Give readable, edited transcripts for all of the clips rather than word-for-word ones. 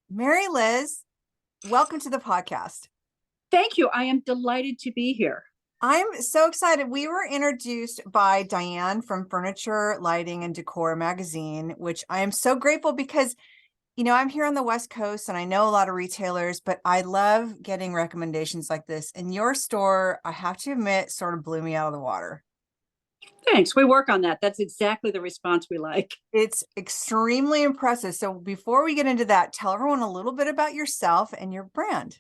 Mary Liz, welcome to the podcast. Thank you. I am delighted to be here. I'm so excited. We were introduced by Diane from Furniture, Lighting, and Decor magazine, which I am so grateful because, I'm here on the West Coast and I know a lot of retailers, but I love getting recommendations like this. And your store, I have to admit, sort of blew me out of the water. Thanks. We work on that. That's exactly the response we like. It's extremely impressive. So before we get into that, tell everyone a little bit about yourself and your brand.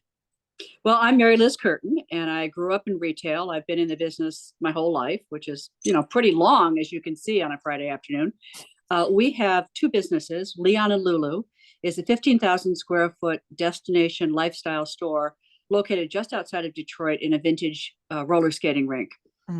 Well, I'm Mary Liz Curtin, and I grew up in retail. I've been in the business my whole life, which is, pretty long, as you can see on a Friday afternoon. We have two businesses. Leon and Lulu is a 15,000 square foot destination lifestyle store located just outside of Detroit in a vintage roller skating rink.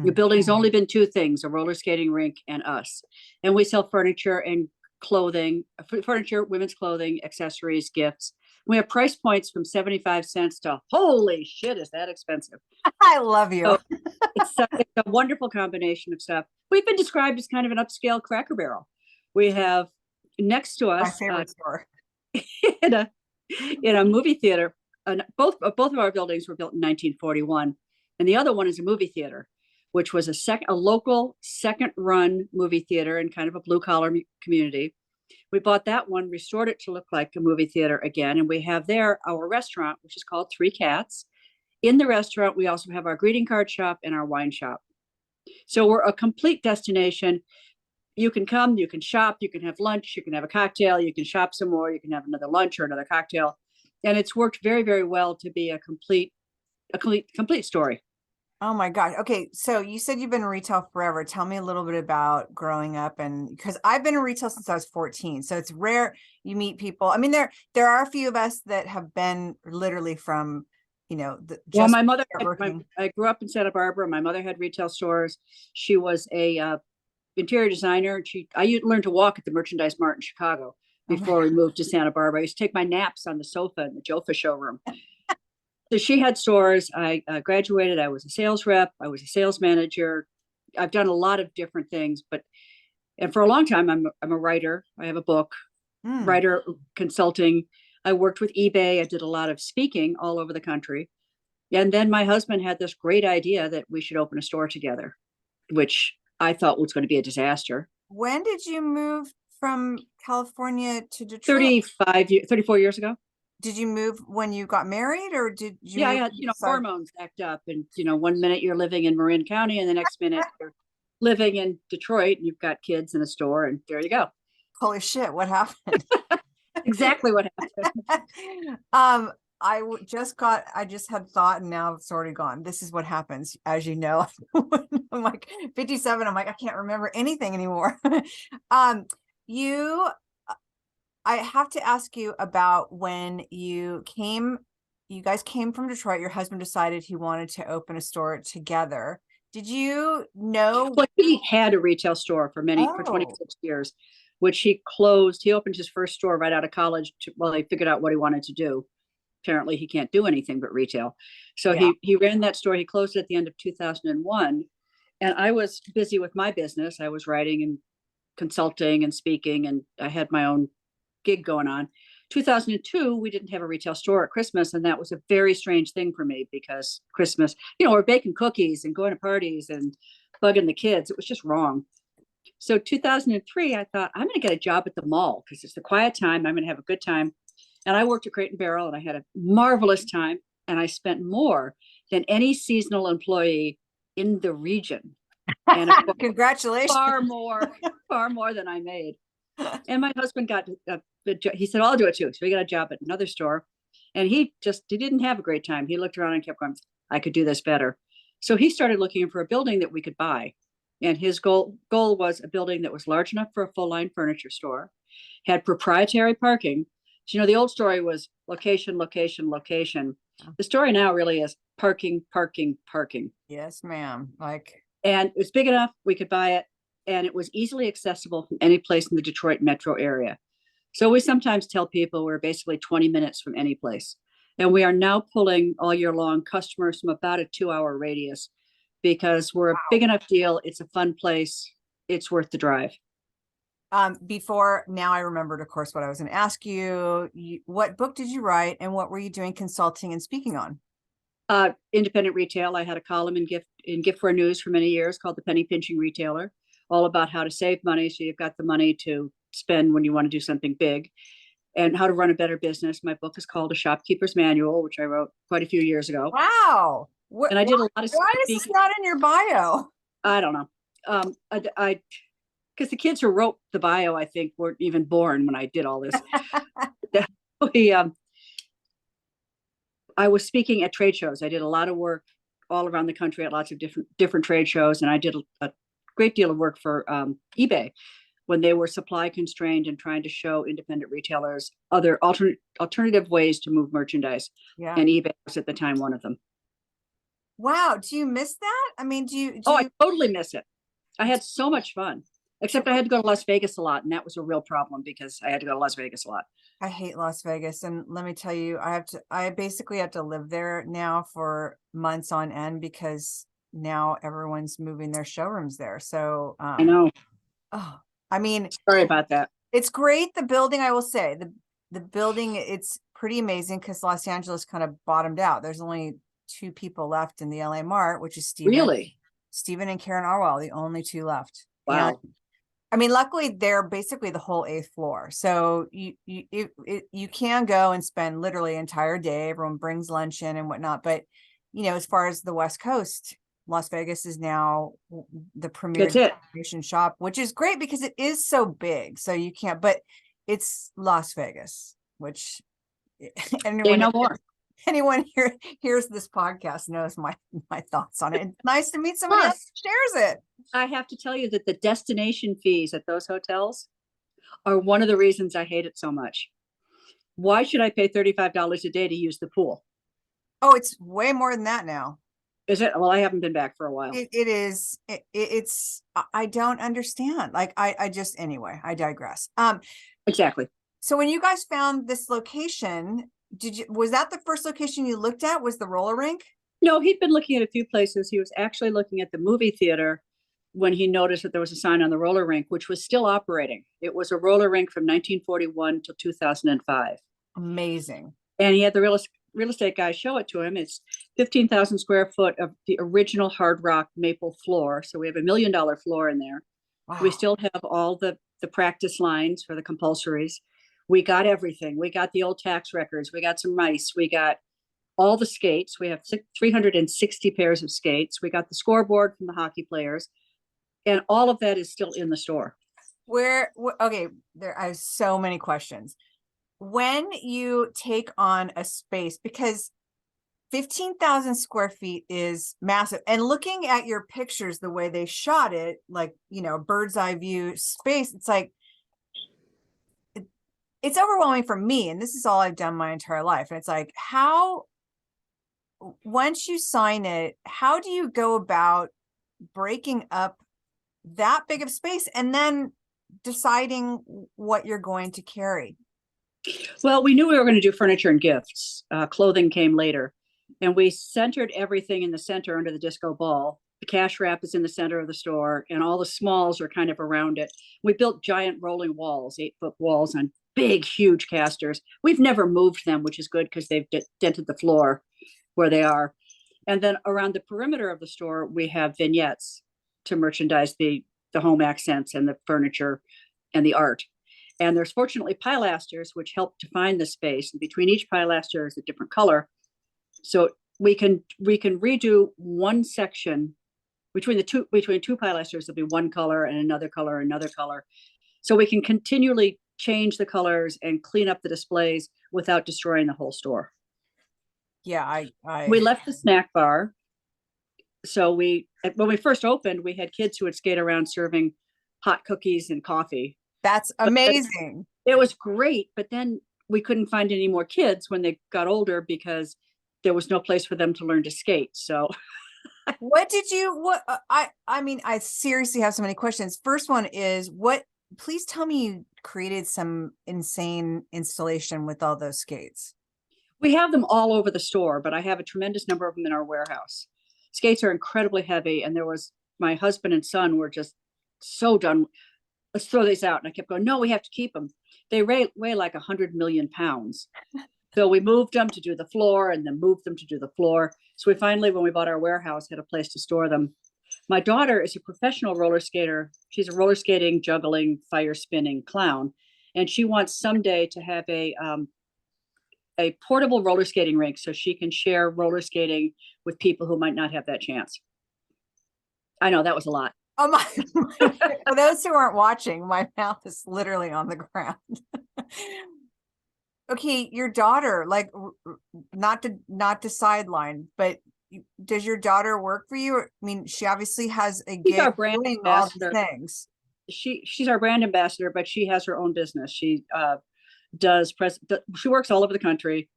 The building's only been two things, a roller skating rink and us. And we sell furniture and clothing, women's clothing, accessories, gifts. We have price points from 75 cents to holy shit, is that expensive? I love you. So it's a wonderful combination of stuff. We've been described as kind of an upscale Cracker Barrel. We have next to us my favorite store in a movie theater. Both of our buildings were built in 1941, and the other one is a movie theater, which was a local second run movie theater in kind of a blue collar community. We bought that one, restored it to look like a movie theater again. And we have there our restaurant, which is called Three Cats. In the restaurant, we also have our greeting card shop and our wine shop. So we're a complete destination. You can come, you can shop, you can have lunch, you can have a cocktail, you can shop some more, you can have another lunch or another cocktail. And it's worked very, very well to be a complete story. Oh my gosh. Okay. So you said you've been in retail forever. Tell me a little bit about growing up, and because I've been in retail since I was 14. So it's rare you meet people. I mean, there are a few of us that have been literally from, well, my mother, I grew up in Santa Barbara. My mother had retail stores. She was a interior designer. I learned to walk at the Merchandise Mart in Chicago before we moved to Santa Barbara. I used to take my naps on the sofa in the Jofa showroom. So she had stores. I graduated. I was a sales rep. I was a sales manager. I've done a lot of different things, and for a long time, I'm a writer. I have a book, writer consulting. I worked with eBay. I did a lot of speaking all over the country. And then my husband had this great idea that we should open a store together, which I thought was going to be a disaster. When did you move from California to Detroit? 34 years ago. Did you move when you got married, or did you? Yeah, I had, hormones act up, and 1 minute you're living in Marin County, and the next minute you're living in Detroit, and you've got kids in a store, and there you go. Holy shit! What happened? Exactly what happened. I just had thought, and now it's already gone. This is what happens, as you know. I'm like 57. I'm like, I can't remember anything anymore. I have to ask you about when you guys came from Detroit. Your husband decided he wanted to open a store together. Did you know? Well, he had a retail store for 26 years, which he closed. He opened his first store right out of college. He figured out what he wanted to do. Apparently he can't do anything but retail. So he ran that store. He closed it at the end of 2001. And I was busy with my business. I was writing and consulting and speaking, and I had my own gig going on. 2002, we didn't have a retail store at Christmas, and that was a very strange thing for me because Christmas, we're baking cookies and going to parties and bugging the kids. It was just wrong. So 2003, I thought, I'm going to get a job at the mall because it's the quiet time. I'm going to have a good time. And I worked at Crate and Barrel, and I had a marvelous time. And I spent more than any seasonal employee in the region. And congratulations. Far more than I made. And my husband got he said, I'll do it too. So he got a job at another store, and he didn't have a great time. He looked around and kept going, I could do this better. So he started looking for a building that we could buy. And his goal was a building that was large enough for a full line furniture store, had proprietary parking. So, the old story was location, location, location. The story now really is parking, parking, parking. Yes, ma'am. And it was big enough, we could buy it. And it was easily accessible from any place in the Detroit metro area. So we sometimes tell people we're basically 20 minutes from any place. And we are now pulling all year long customers from about a 2-hour radius because we're a big enough deal. It's a fun place. It's worth the drive. Before now, I remembered, of course, what I was going to ask you. What book did you write, and what were you doing consulting and speaking on? Independent retail. I had a column in Gift for News for many years called The Penny Pinching Retailer, all about how to save money so you've got the money to spend when you want to do something big, and how to run a better business. My book is called A Shopkeeper's Manual, which I wrote quite a few years ago. Wow. And I did a lot of why is this not in your bio? I don't know. I because the kids who wrote the bio, I think, weren't even born when I did all this. we I was speaking at trade shows. I did a lot of work all around the country at lots of different trade shows, and I did a great deal of work for eBay when they were supply constrained and trying to show independent retailers other alternative ways to move merchandise. Yeah. And eBay was at the time one of them. Wow. Do you miss that? I mean, I totally miss it. I had so much fun, except I had to go to Las Vegas a lot. And that was a real problem because I had to go to Las Vegas a lot. I hate Las Vegas. And let me tell you, I basically have to live there now for months on end because now everyone's moving their showrooms there. So I know. Oh, I mean, sorry about that. It's great. The building, I will say, the building, it's pretty amazing because Los Angeles kind of bottomed out. There's only 2 people left in the LA Mart, which is Stephen and Karen Arwell, the only 2 left. Wow. And, I mean, luckily they're basically the whole 8th floor. So you can go and spend literally an entire day. Everyone brings lunch in and whatnot. But, as far as the West Coast, Las Vegas is now the premier destination shop, which is great because it is so big. So you can't, but it's Las Vegas, which anyone here hears this podcast knows my thoughts on it. It's nice to meet somebody else who shares it. I have to tell you that the destination fees at those hotels are one of the reasons I hate it so much. Why should I pay $35 a day to use the pool? Oh, it's way more than that now. Is it? Well, I haven't been back for a while. It is. It's. I don't understand. Like I just anyway. I digress. Exactly. So when you guys found this location, was that the first location you looked at? Was the roller rink? No, he'd been looking at a few places. He was actually looking at the movie theater when he noticed that there was a sign on the roller rink, which was still operating. It was a roller rink from 1941 till 2005. Amazing. And he had the real estate guy show it to him. It's 15,000 square foot of the original hard rock maple floor. So we have $1 million floor in there. Wow. We still have all the practice lines for the compulsories. We got everything. We got the old tax records. We got some mice. We got all the skates. We have 360 pairs of skates. We got the scoreboard from the hockey players. And all of that is still in the store. Okay, I have so many questions. When you take on a space, because 15,000 square feet is massive, and looking at your pictures, the way they shot it, like, bird's eye view space, it's like, it's overwhelming for me. And this is all I've done my entire life. And it's like, once you sign it, how do you go about breaking up that big of space and then deciding what you're going to carry? Well, we knew we were going to do furniture and gifts. Clothing came later. And we centered everything in the center under the disco ball. The cash wrap is in the center of the store, and all the smalls are kind of around it. We built giant rolling walls, 8-foot walls on big, huge casters. We've never moved them, which is good because they've dented the floor where they are. And then around the perimeter of the store, we have vignettes to merchandise the home accents and the furniture and the art. And there's fortunately pilasters, which help define the space. And between each pilaster is a different color. So we can redo one section between two pilasters. There'll be one color and another color, another color. So we can continually change the colors and clean up the displays without destroying the whole store. Yeah, we left the snack bar. So when we first opened, we had kids who would skate around serving hot cookies and coffee. That's amazing. It was great, but then we couldn't find any more kids when they got older because there was no place for them to learn to skate. So I mean, I seriously have so many questions. First one is, please tell me you created some insane installation with all those skates. We have them all over the store, but I have a tremendous number of them in our warehouse. Skates are incredibly heavy, and my husband and son were just so done. let's throw these out. And I kept going, no, we have to keep them. They weigh like 100 million pounds. So we moved them to do the floor and then moved them to do the floor. So we finally, when we bought our warehouse, had a place to store them. My daughter is a professional roller skater. She's a roller skating, juggling, fire spinning clown. And she wants someday to have a portable roller skating rink so she can share roller skating with people who might not have that chance. I know that was a lot. Oh my, for those who aren't watching, my mouth is literally on the ground. Okay, your daughter, like, not to sideline, but does your daughter work for you? I mean, she obviously has a She's our gig brand doing all these ambassador. things. She's our brand ambassador, but she has her own business. She she works all over the country,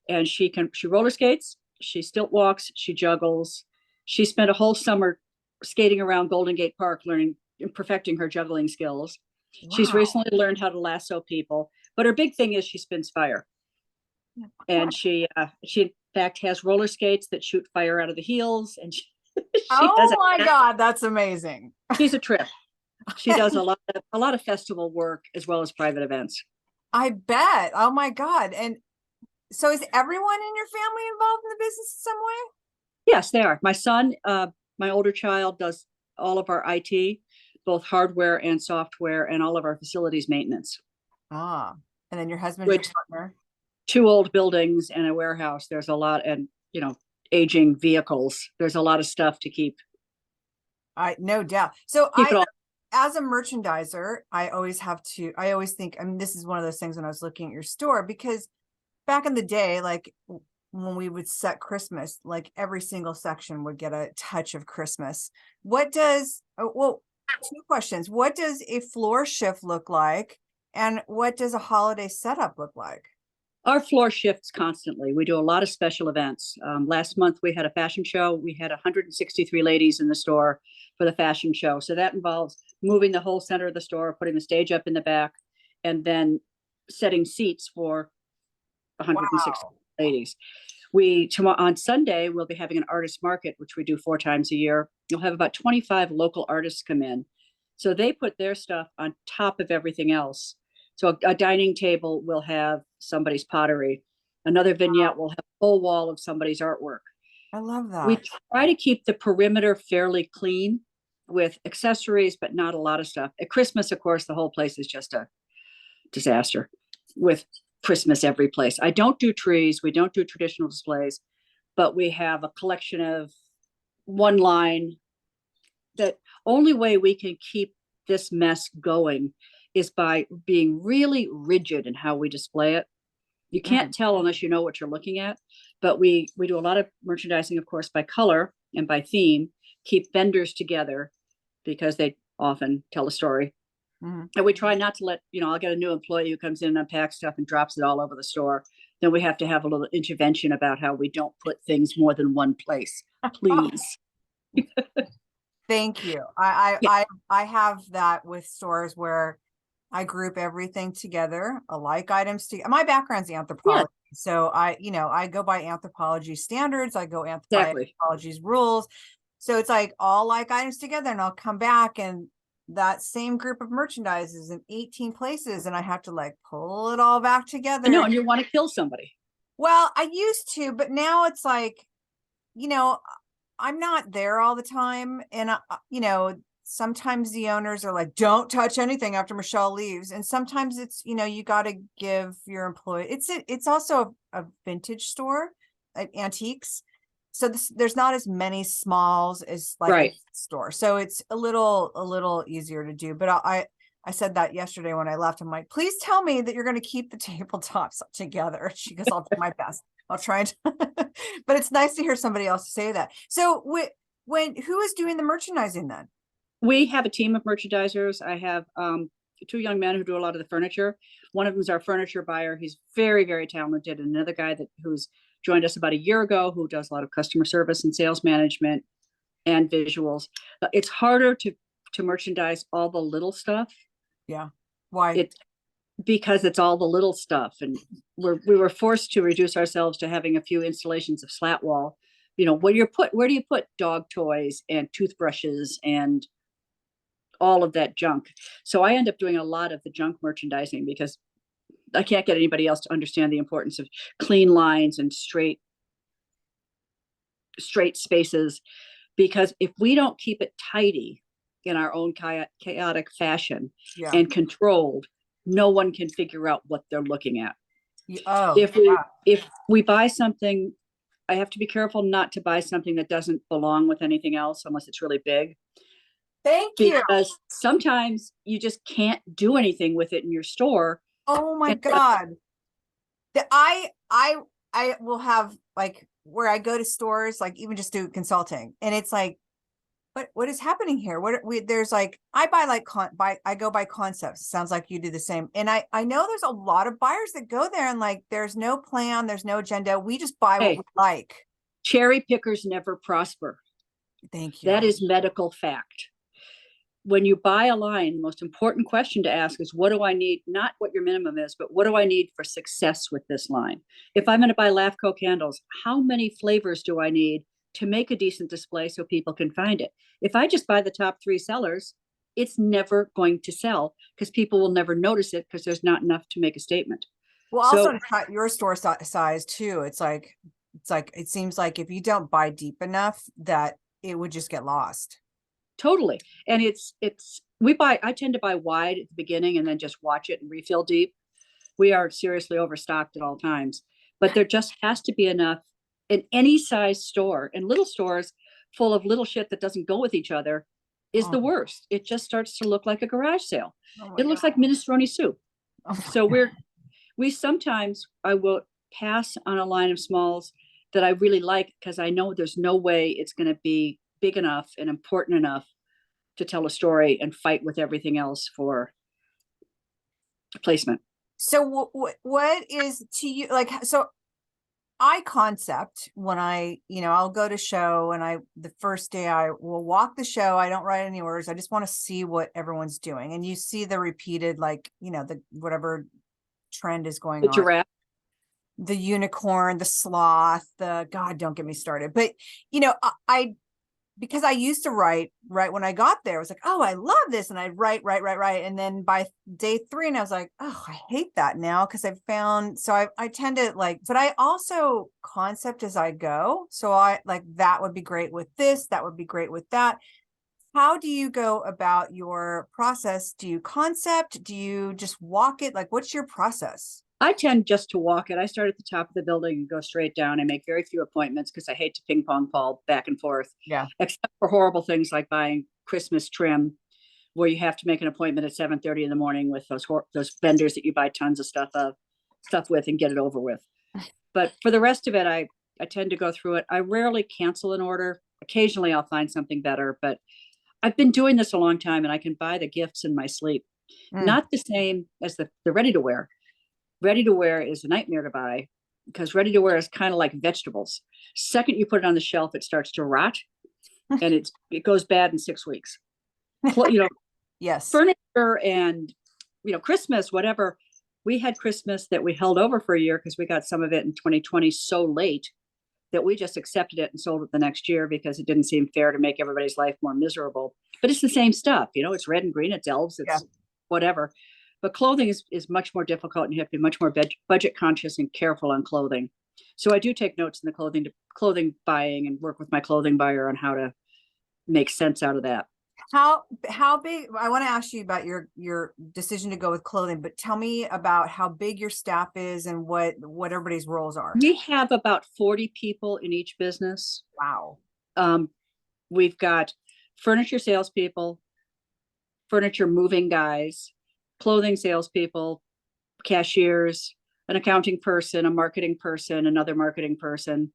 and she roller skates, she stilt walks, she juggles. She spent a whole summer skating around Golden Gate Park, learning and perfecting her juggling skills. Wow. She's recently learned how to lasso people, but her big thing is she spins fire. And she in fact has roller skates that shoot fire out of the heels, and she oh my God, that's amazing. She's a trip. She does a lot of festival work as well as private events. I bet. Oh my God. And so is everyone in your family involved in the business in some way? Yes, they are. My son, my older child, does all of our IT, both hardware and software, and all of our facilities maintenance. Ah, and then your husband's your partner. 2 old buildings and a warehouse. There's a lot, and aging vehicles. There's a lot of stuff to keep. No doubt. So as a merchandiser, I always think, I mean, this is one of those things when I was looking at your store, because back in the day, like when we would set Christmas, like every single section would get a touch of Christmas. Well, 2 questions. What does a floor shift look like? And what does a holiday setup look like? Our floor shifts constantly. We do a lot of special events. Last month we had a fashion show. We had 163 ladies in the store for the fashion show. So that involves moving the whole center of the store, putting the stage up in the back, and then setting seats for 160 ladies. On Sunday, we'll be having an artist market, which we do 4 times a year. You'll have about 25 local artists come in. So they put their stuff on top of everything else. So a dining table will have somebody's pottery. Another vignette will have a whole wall of somebody's artwork. I love that. We try to keep the perimeter fairly clean with accessories, but not a lot of stuff. At Christmas, of course, the whole place is just a disaster with Christmas every place. I don't do trees. We don't do traditional displays, but we have a collection of one line. The only way we can keep this mess going is by being really rigid in how we display it. You can't tell unless you know what you're looking at, but we do a lot of merchandising, of course, by color and by theme, keep vendors together because they often tell a story. And we try not to let, I'll get a new employee who comes in and unpacks stuff and drops it all over the store. Then we have to have a little intervention about how we don't put things more than one place, please. Thank you. I have that with stores where I group everything together, alike items together. My background's anthropology. Yeah. So I go by anthropology standards. I go anthropology's rules. So it's like all like items together, and I'll come back and that same group of merchandise is in 18 places, and I have to like pull it all back together. No, and you want to kill somebody. Well, I used to, but now it's like, I'm not there all the time. And, sometimes the owners are like, don't touch anything after Michelle leaves. And sometimes it's, you got to give your employee, it's also a vintage store, antiques. So there's not as many smalls as like a store. So it's a little easier to do. But I said that yesterday when I left. I'm like, please tell me that you're going to keep the tabletops together. She goes, I'll do my best. I'll try to, but it's nice to hear somebody else say that. So who is doing the merchandising then? We have a team of merchandisers. I have 2 young men who do a lot of the furniture. One of them is our furniture buyer. He's very, very talented. And another guy who's joined us about a year ago, who does a lot of customer service and sales management and visuals. It's harder to merchandise all the little stuff. Yeah. Why? Because it's all the little stuff. And we were forced to reduce ourselves to having a few installations of slat wall. Where do you put dog toys and toothbrushes and all of that junk. So I end up doing a lot of the junk merchandising because I can't get anybody else to understand the importance of clean lines and straight spaces. Because if we don't keep it tidy in our own chaotic fashion and controlled, no one can figure out what they're looking at. If we buy something, I have to be careful not to buy something that doesn't belong with anything else unless it's really big. Thank you. Because sometimes you just can't do anything with it in your store. Oh my God. I will have like where I go to stores, like even just do consulting, and it's like, what is happening here? There's like, I buy like I go by concepts. It sounds like you do the same. And I know there's a lot of buyers that go there and like, there's no plan, there's no agenda. We just buy what we like. Cherry pickers never prosper. Thank you. That is medical fact. When you buy a line, the most important question to ask is, what do I need? Not what your minimum is, but what do I need for success with this line? If I'm going to buy LAFCO candles, how many flavors do I need to make a decent display so people can find it? If I just buy the top 3 sellers, it's never going to sell because people will never notice it because there's not enough to make a statement. Well, also your store size too. It's like, it seems like if you don't buy deep enough that it would just get lost. Totally. And I tend to buy wide at the beginning and then just watch it and refill deep. We are seriously overstocked at all times, but there just has to be enough in any size store. And little stores full of little shit that doesn't go with each other is the worst. It just starts to look like a garage sale. It looks like minestrone soup. So I will pass on a line of smalls that I really like because I know there's no way it's going to be big enough and important enough to tell a story and fight with everything else for placement. So what is to you, like, so I concept when I'll go to show and the first day I will walk the show. I don't write any orders. I just want to see what everyone's doing. And you see the repeated, like, the whatever trend is going on. The giraffe. The unicorn, the sloth, God, don't get me started. But, because I used to write right when I got there, I was like, oh, I love this. And I'd write. And then by day 3, and I was like, oh, I hate that now. Cause I tend to but I also concept as I go. So I like, that would be great with this. That would be great with that. How do you go about your process? Do you concept? Do you just walk it? Like, what's your process? I tend just to walk it. I start at the top of the building and go straight down. I make very few appointments because I hate to ping pong ball back and forth. Yeah. Except for horrible things like buying Christmas trim, where you have to make an appointment at 7:30 in the morning with those vendors that you buy tons of stuff with and get it over with. But for the rest of it, I tend to go through it. I rarely cancel an order. Occasionally I'll find something better, but I've been doing this a long time and I can buy the gifts in my sleep. Not the same as the ready to wear. Ready to wear is a nightmare to buy because ready to wear is kind of like vegetables. Second you put it on the shelf, it starts to rot and it goes bad in 6 weeks. Yes. Furniture and, Christmas, whatever. We had Christmas that we held over for a year because we got some of it in 2020 so late that we just accepted it and sold it the next year because it didn't seem fair to make everybody's life more miserable. But it's the same stuff, it's red and green, it's elves, it's whatever. But clothing is much more difficult and you have to be much more budget conscious and careful on clothing. So I do take notes in the clothing buying and work with my clothing buyer on how to make sense out of that. How big, I want to ask you about your decision to go with clothing, but tell me about how big your staff is and what everybody's roles are. We have about 40 people in each business. Wow. We've got furniture salespeople, furniture moving guys, clothing salespeople, cashiers, an accounting person, a marketing person, another marketing person.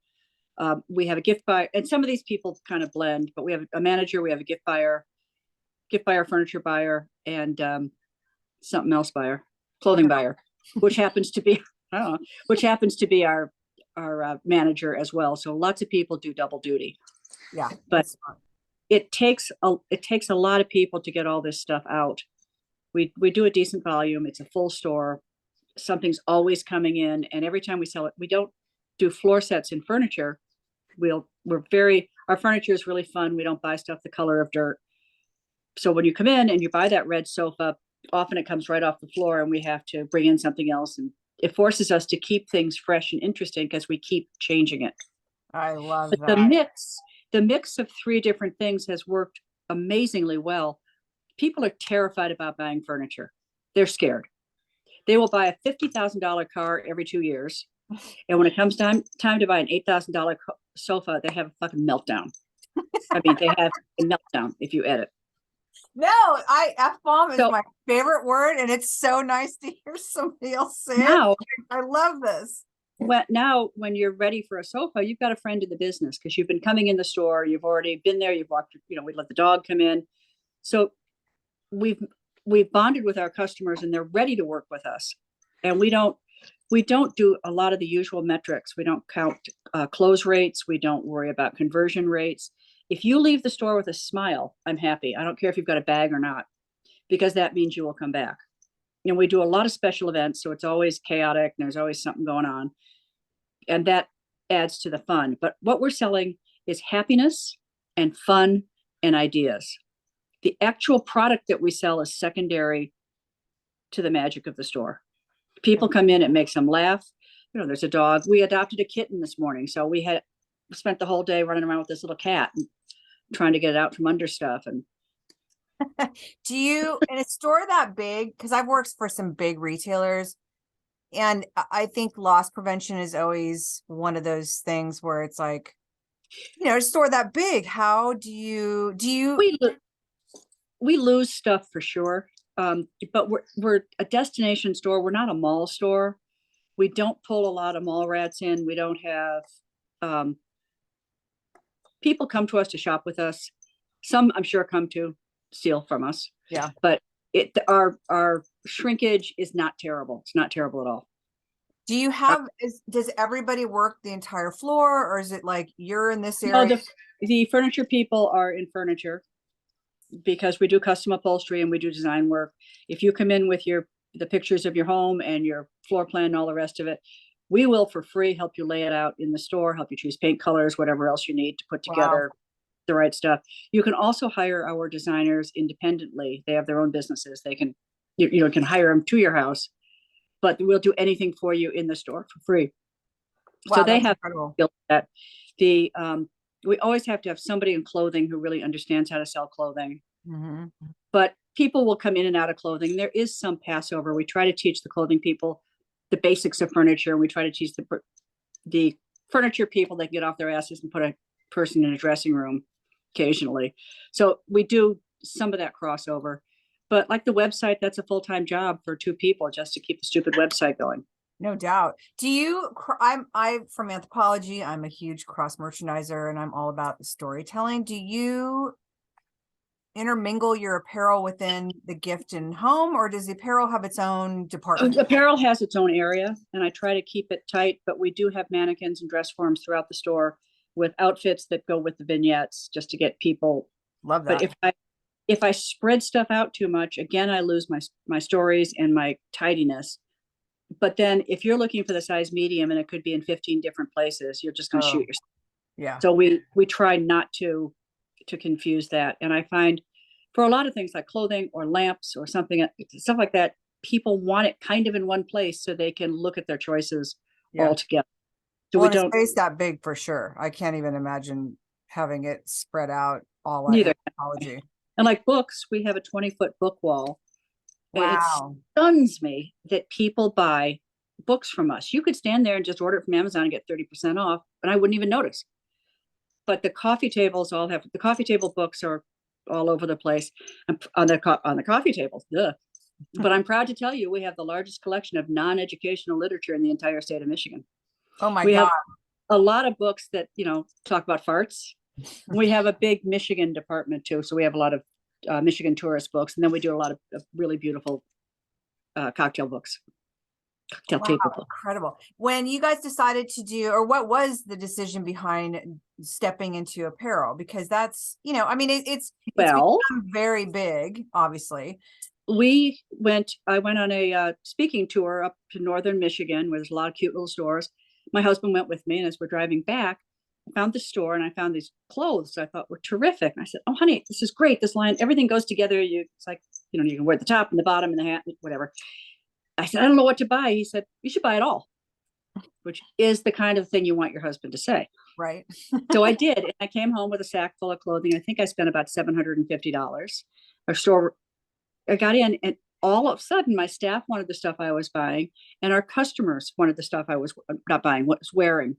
We have a gift buyer, and some of these people kind of blend, but we have a manager, we have a gift buyer, furniture buyer, and something else buyer, clothing buyer, which happens to be, our manager as well. So lots of people do double duty. Yeah, but it takes a lot of people to get all this stuff out. We do a decent volume. It's a full store. Something's always coming in, and every time we sell it, we don't do floor sets in furniture. Our furniture is really fun. We don't buy stuff the color of dirt. So when you come in and you buy that red sofa, often it comes right off the floor and we have to bring in something else. And it forces us to keep things fresh and interesting because we keep changing it. I love But that. the mix of three different things has worked amazingly well. People are terrified about buying furniture. They're scared. They will buy a $50,000 car every 2 years. And when it comes time to buy an $8,000 sofa, they have a fucking meltdown. I mean, they have a meltdown if you edit. No, F-bomb is my favorite word, and it's so nice to hear somebody else say it. I love this. When you're ready for a sofa, you've got a friend in the business because you've been coming in the store. You've already been there. You've walked, we let the dog come in. So we've bonded with our customers and they're ready to work with us. And we don't do a lot of the usual metrics. We don't count close rates. We don't worry about conversion rates. If you leave the store with a smile, I'm happy. I don't care if you've got a bag or not, because that means you will come back. We do a lot of special events, so it's always chaotic and there's always something going on. And that adds to the fun. But what we're selling is happiness and fun and ideas. The actual product that we sell is secondary to the magic of the store. People come in, it makes them laugh. There's a dog. We adopted a kitten this morning. So we spent the whole day running around with this little cat and trying to get it out from under stuff. And do you, in a store that big, because I've worked for some big retailers, and I think loss prevention is always one of those things where it's like, a store that big, how do you we lose stuff for sure. But we're a destination store. We're not a mall store. We don't pull a lot of mall rats in. We don't have people come to us to shop with us. Some I'm sure come to steal from us. Yeah. But our shrinkage is not terrible. It's not terrible at all. Do you have, does everybody work the entire floor, or is it like you're in this area? No, the furniture people are in furniture because we do custom upholstery and we do design work. If you come in with the pictures of your home and your floor plan and all the rest of it, we will for free help you lay it out in the store, help you choose paint colors, whatever else you need to put together the right stuff. You can also hire our designers independently. They have their own businesses. They can, can hire them to your house, but we'll do anything for you in the store for free. Wow, so they have that. We always have to have somebody in clothing who really understands how to sell clothing. Mm-hmm. But people will come in and out of clothing. There is some passover. We try to teach the clothing people the basics of furniture. We try to teach the furniture people that get off their asses and put a person in a dressing room occasionally. So we do some of that crossover. But like the website, that's a full-time job for two people just to keep the stupid website going. No doubt. Do you, I'm from Anthropologie. I'm a huge cross merchandiser and I'm all about the storytelling. Do you intermingle your apparel within the gift and home, or does the apparel have its own department? Apparel has its own area and I try to keep it tight, but we do have mannequins and dress forms throughout the store with outfits that go with the vignettes just to get people. Love that. But if I spread stuff out too much, again, I lose my stories and my tidiness. But then if you're looking for the size medium and it could be in 15 different places, you're just going to shoot yourself. Yeah. So we try not to confuse that. And I find for a lot of things like clothing or lamps or stuff like that, people want it kind of in one place so they can look at their choices all together. So well, we don't space that big for sure. I can't even imagine having it spread out all neither. Anthropologie. And like books, we have a 20-foot book wall. Wow. It stuns me that people buy books from us. You could stand there and just order it from Amazon and get 30% off, and I wouldn't even notice. But the coffee tables the coffee table books are all over the place on the coffee tables. Duh. But I'm proud to tell you we have the largest collection of non-educational literature in the entire state of Michigan. Oh my God. Have a lot of books that, talk about farts. We have a big Michigan department too. So we have a lot of Michigan tourist books. And then we do a lot of really beautiful cocktail books. Cocktail table books. Incredible. When you guys decided to do, or what was the decision behind stepping into apparel? Because that's, it's become very big, obviously. I went on a speaking tour up to northern Michigan where there's a lot of cute little stores. My husband went with me, and as we're driving back, found the store and I found these clothes I thought were terrific. And I said, "Oh, honey, this is great. This line, everything goes together. It's like, you can wear the top and the bottom and the hat, whatever." I said, "I don't know what to buy." He said, "You should buy it all," which is the kind of thing you want your husband to say. Right. So I did. And I came home with a sack full of clothing. I think I spent about $750. Our store, I got in, and all of a sudden my staff wanted the stuff I was buying, and our customers wanted the stuff I was not buying, was wearing.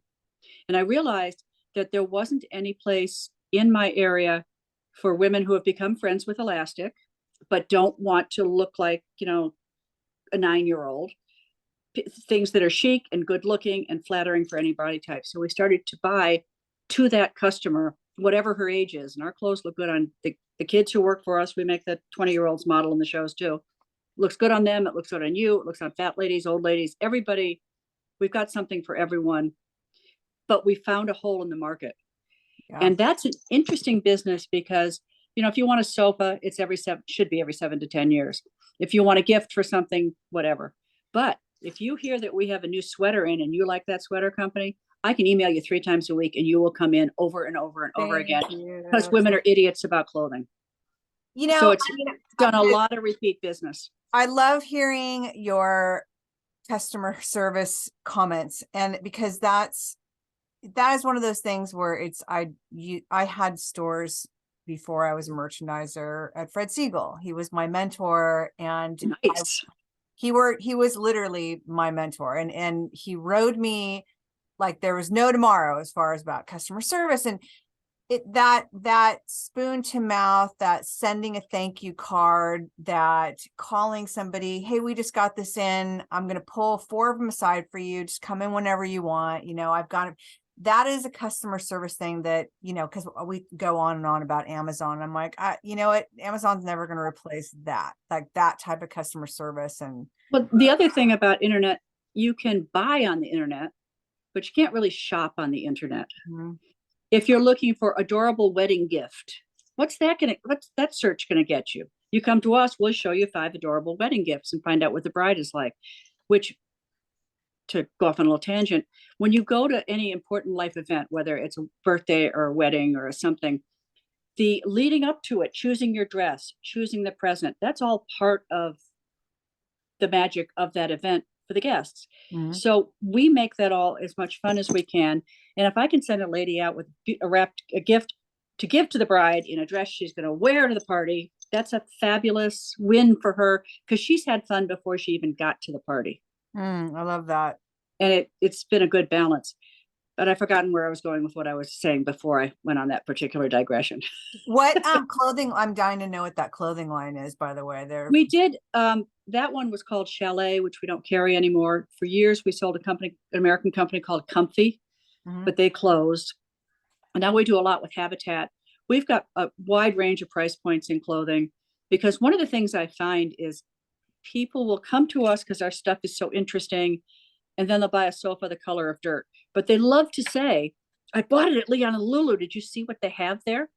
And I realized that there wasn't any place in my area for women who have become friends with elastic, but don't want to look like, a 9-year-old. Things that are chic and good looking and flattering for any body type. So we started to buy to that customer, whatever her age is. And our clothes look good on the kids who work for us. We make the 20-year-olds model in the shows too. Looks good on them. It looks good on you. It looks on fat ladies, old ladies, everybody. We've got something for everyone, but we found a hole in the market. Yeah. And that's an interesting business because, if you want a sofa, it's should be every 7 to 10 years. If you want a gift for something, whatever. But if you hear that we have a new sweater in and you like that sweater company, I can email you 3 times a week and you will come in over and over and over again because women are idiots about clothing. So it's done a lot of repeat business. I love hearing your customer service comments, and because that is one of those things where I had stores before I was a merchandiser at Fred Siegel. He was my mentor, and nice. He was literally my mentor, and he rode me like there was no tomorrow as far as about customer service. And that spoon to mouth, that sending a thank you card, that calling somebody, "Hey, we just got this in. I'm going to pull 4 of them aside for you. Just come in whenever you want. I've got it." That is a customer service thing that, because we go on and on about Amazon. I'm like, you know what? Amazon's never going to replace that, like that type of customer service. But the other thing about internet, you can buy on the internet, but you can't really shop on the internet. Mm-hmm. If you're looking for adorable wedding gift, what's that search going to get you? You come to us, we'll show you 5 adorable wedding gifts and find out what the bride is like, which, to go off on a little tangent, when you go to any important life event, whether it's a birthday or a wedding or something, the leading up to it, choosing your dress, choosing the present, that's all part of the magic of that event for the guests. Mm-hmm. So we make that all as much fun as we can. And if I can send a lady out with a gift to give to the bride in a dress she's going to wear to the party, that's a fabulous win for her because she's had fun before she even got to the party. I love that. And it's been a good balance. But I've forgotten where I was going with what I was saying before I went on that particular digression. What clothing? I'm dying to know what that clothing line is, by the way. We did. That one was called Chalet, which we don't carry anymore. For years, we sold an American company called Comfy, but they closed. And now we do a lot with Habitat. We've got a wide range of price points in clothing because one of the things I find is people will come to us because our stuff is so interesting, and then they'll buy a sofa the color of dirt. But they love to say, "I bought it at Leon Lulu. Did you see what they have there?"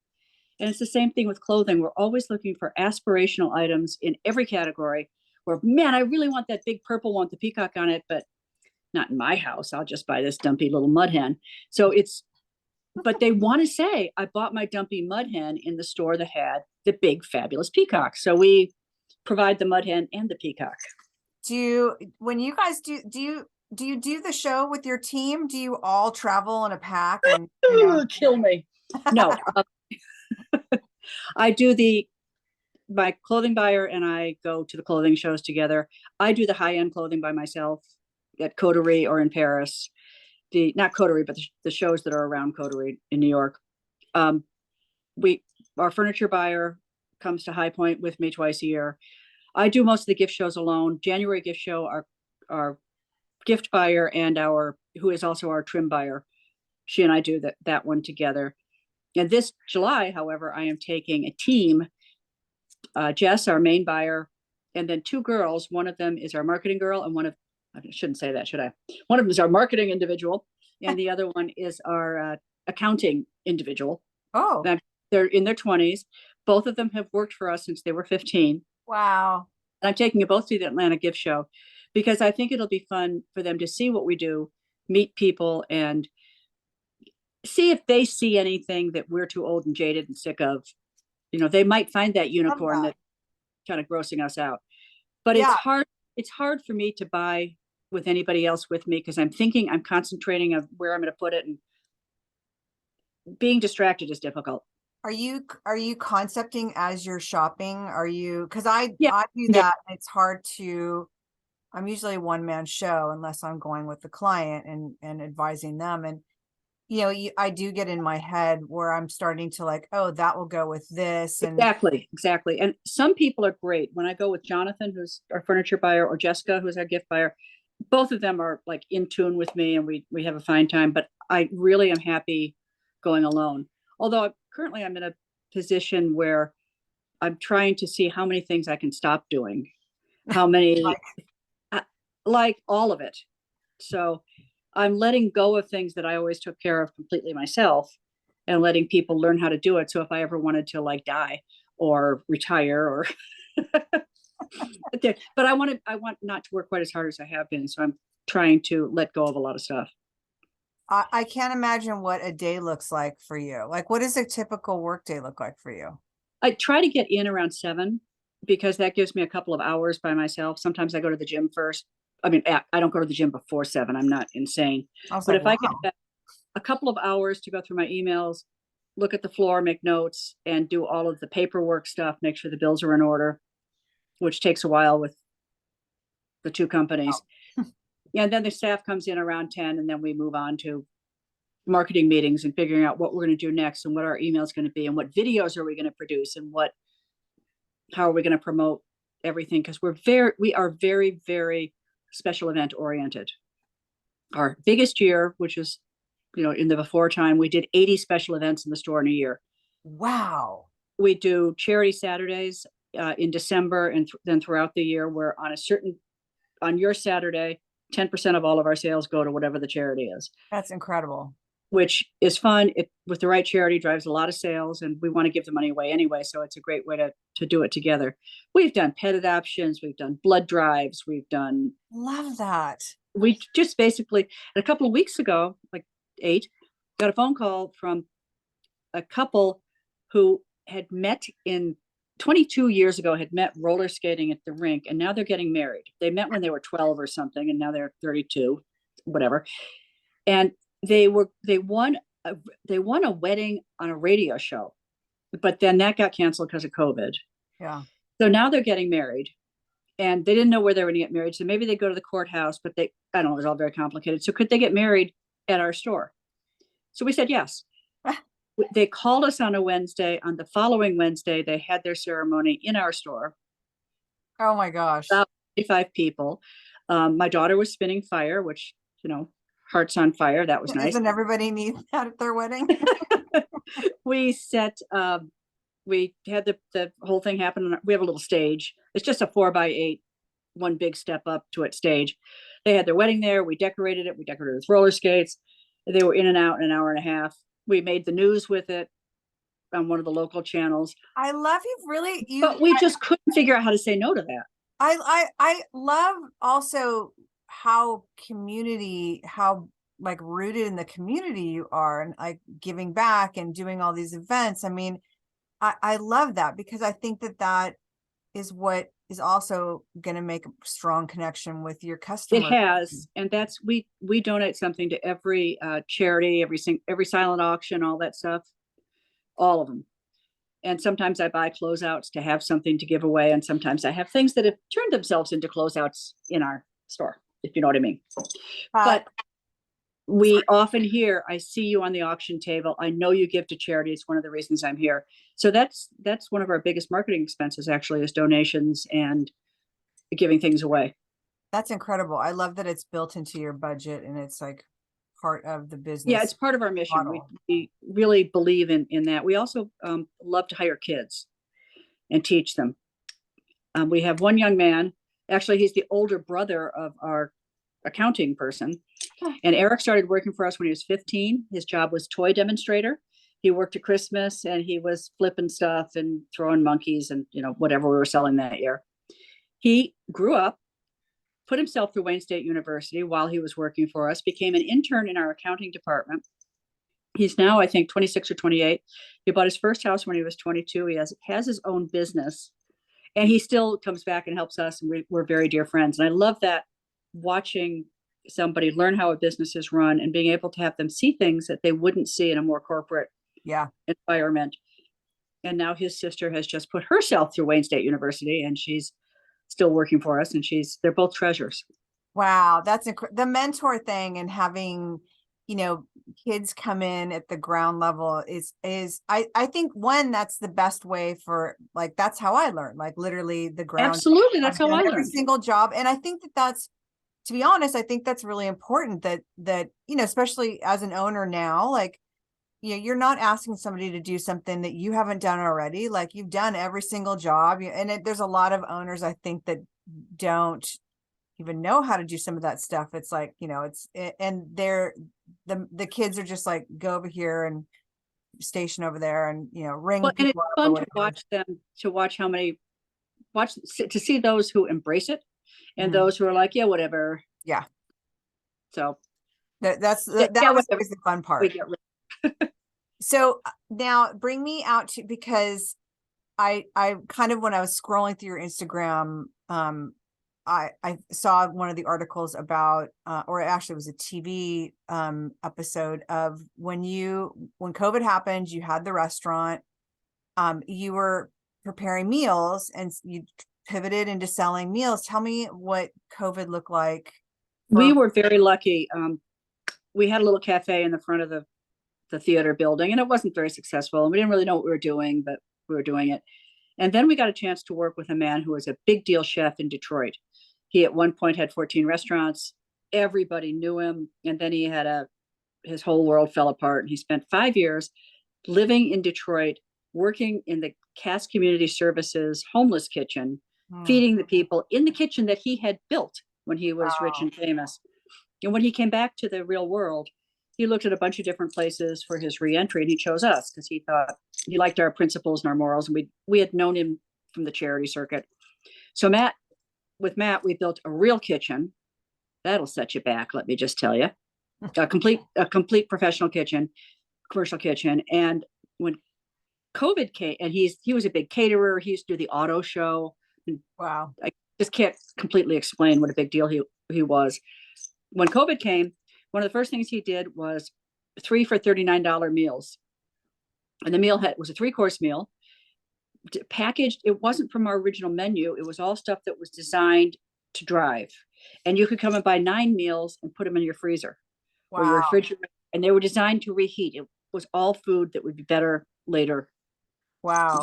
And it's the same thing with clothing. We're always looking for aspirational items in every category where, man, I really want that big purple one with the peacock on it, but not in my house. I'll just buy this dumpy little mud hen. But they want to say, "I bought my dumpy mud hen in the store that had the big, fabulous peacock." So we provide the mud hen and the peacock. When you guys do you do the show with your team? Do you all travel in a pack and kill me? No. I do my clothing buyer and I go to the clothing shows together. I do the high-end clothing by myself at Coterie or in Paris. Not Coterie, but the shows that are around Coterie in New York. Our furniture buyer comes to High Point with me twice a year. I do most of the gift shows alone. January gift show, our gift buyer and who is also our trim buyer, she and I do that one together. And this July, however, I am taking a team, Jess, our main buyer, and then 2 girls. One of them is our marketing girl, and I shouldn't say that, should I? One of them is our marketing individual, and the other one is our accounting individual. Oh. They're in their 20s. Both of them have worked for us since they were 15. Wow. And I'm taking you both to the Atlanta gift show because I think it'll be fun for them to see what we do, meet people, and see if they see anything that we're too old and jaded and sick of. They might find that Love unicorn that. that's kind of grossing us out. But Yeah. it's hard for me to buy with anybody else with me, because I'm concentrating of where I'm going to put it, and being distracted is difficult. Are you concepting as you're shopping? Are you, because I do Yeah. that. It's hard to, I'm usually a one-man show unless I'm going with the client and advising them. And I do get in my head where I'm starting to like, oh, that will go with this. And Exactly. And some people are great. When I go with Jonathan, who's our furniture buyer, or Jessica, who's our gift buyer, both of them are like in tune with me, and we have a fine time. But I really am happy going alone. Although currently I'm in a position where I'm trying to see how many things I can stop doing, how many, like all of it. So I'm letting go of things that I always took care of completely myself, and letting people learn how to do it. So if I ever wanted to like die or retire or but I want not to work quite as hard as I have been. So I'm trying to let go of a lot of stuff. I can't imagine what a day looks like for you. Like, what does a typical work day look like for you? I try to get in around 7, because that gives me a couple of hours by myself. Sometimes I go to the gym first. I mean, I don't go to the gym before 7. I'm not insane. I was But like, if I wow. get a couple of hours to go through my emails, look at the floor, make notes, and do all of the paperwork stuff, make sure the bills are in order, which takes a while with the 2 companies. Oh. Yeah, and then the staff comes in around 10, and then we move on to marketing meetings and figuring out what we're going to do next, and what our email is going to be, and what videos are we going to produce, and how are we going to promote everything, because we are very, very special event oriented. Our biggest year, which is in the before time, we did 80 special events in the store in a year. Wow. We do charity Saturdays in December, and then throughout the year, where on your Saturday, 10% of all of our sales go to whatever the charity is. That's incredible. Which is fun. It, with the right charity, drives a lot of sales, and we want to give the money away anyway. So it's a great way to do it together. We've done pet adoptions. We've done blood drives. Love that. We just basically, a couple of weeks ago, like 8, got a phone call from a couple who had met 22 years ago, had met roller skating at the rink, and now they're getting married. They met when they were 12 or something, and now they're 32, whatever. And they won a wedding on a radio show, but then that got canceled because of COVID. Yeah. So now they're getting married, and they didn't know where they were going to get married. So maybe they go to the courthouse, but I don't know, it was all very complicated. So could they get married at our store? So we said yes. They called us on a Wednesday. On the following Wednesday, they had their ceremony in our store. Oh my gosh. About 25 people. My daughter was spinning fire, which, hearts on fire. That was nice. Doesn't everybody need that at their wedding? We had the whole thing happen. We have a little stage. It's just a 4x8, one big step up to it stage. They had their wedding there. We decorated it. We decorated with roller skates. They were in and out in an hour and a half. We made the news with it on one of the local channels. I love but we just couldn't figure out how to say no to that. I love also how like rooted in the community you are, and like giving back and doing all these events. I mean, I love that, because I think that is what is also going to make a strong connection with your customers. It has, and that's we donate something to every charity, every silent auction, all that stuff, all of them. And sometimes I buy closeouts to have something to give away, and sometimes I have things that have turned themselves into closeouts in our store, if you know what I mean. But we often hear, I see you on the auction table. I know you give to charity. It's one of the reasons I'm here. So that's one of our biggest marketing expenses, actually, is donations and giving things away. That's incredible. I love that it's built into your budget, and it's like part of the business. Yeah, it's part of our mission. We really believe in that. We also love to hire kids and teach them. We have one young man, actually, he's the older brother of our accounting person. And Eric started working for us when he was 15. His job was toy demonstrator. He worked at Christmas, and he was flipping stuff and throwing monkeys and, whatever we were selling that year. He grew up, put himself through Wayne State University while he was working for us, became an intern in our accounting department, He's now, I think, 26 or 28. He bought his first house when he was 22. He has his own business, and he still comes back and helps us. And we're very dear friends. And I love that, watching somebody learn how a business is run and being able to have them see things that they wouldn't see in a more corporate environment. And now his sister has just put herself through Wayne State University, and she's still working for us. And they're both treasures. Wow, that's the mentor thing, and having, kids come in at the ground level is I think that's the best way for, like, that's how I learned, like literally the ground. Absolutely, that's how I every learned. single job. And I think that's, to be honest, I think that's really important that especially as an owner now, like, you're not asking somebody to do something that you haven't done already. Like, you've done every single job, and there's a lot of owners, I think, that don't even know how to do some of that stuff. It's like, and the kids are just like, go over here and station over there and, ring Well, and it's people up or fun to whatever. watch them, to see those who embrace it and those who are like, yeah, whatever. Yeah. So that was always the fun part. So now bring me out to, because I kind of, when I was scrolling through your Instagram, I saw one of the articles about, or actually it was a TV episode of when COVID happened, you had the restaurant, you were preparing meals and you pivoted into selling meals. Tell me what COVID looked like. We were very lucky. We had a little cafe in the front of the theater building, and it wasn't very successful. And we didn't really know what we were doing, but we were doing it. And then we got a chance to work with a man who was a big deal chef in Detroit. He at one point had 14 restaurants. Everybody knew him. And then he had his whole world fell apart. And he spent 5 years living in Detroit, working in the Cass Community Services homeless kitchen, feeding the people in the kitchen that he had built when he was rich and famous. And when he came back to the real world, he looked at a bunch of different places for his reentry, and he chose us because he thought he liked our principles and our morals. And we had known him from the charity circuit. So with Matt, we built a real kitchen. That'll set you back, let me just tell you. A complete professional kitchen, commercial kitchen. And when COVID came, and he was a big caterer, he used to do the auto show. Wow. I just can't completely explain what a big deal he was. When COVID came, one of the first things he did was 3 for $39 meals. And the meal was a 3-course meal, packaged. It wasn't from our original menu. It was all stuff that was designed to drive. And you could come and buy 9 meals and put them in your freezer or your refrigerator. And they were designed to reheat. It was all food that would be better later. Wow.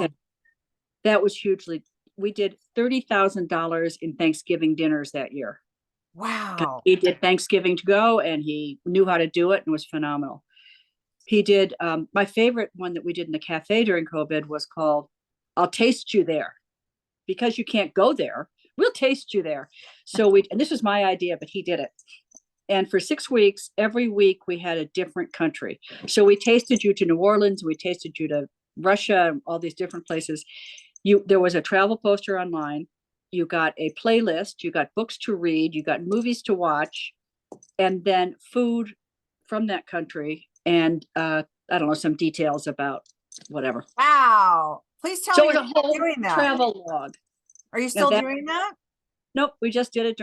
That was hugely, we did $30,000 in Thanksgiving dinners that year. Wow. He did Thanksgiving to go, and he knew how to do it and was phenomenal. He did, my favorite one that we did in the cafe during COVID was called I'll Taste You There. Because you can't go there, we'll taste you there. So and this was my idea, but he did it. And for 6 weeks, every week we had a different country. So we tasted you to New Orleans, we tasted you to Russia, all these different places. There was a travel poster online. You got a playlist, you got books to read, you got movies to watch, and then food from that country. And I don't know, some details about whatever. Wow. Please tell me you're doing that. Travel log. Are you still doing that? Nope. We just did it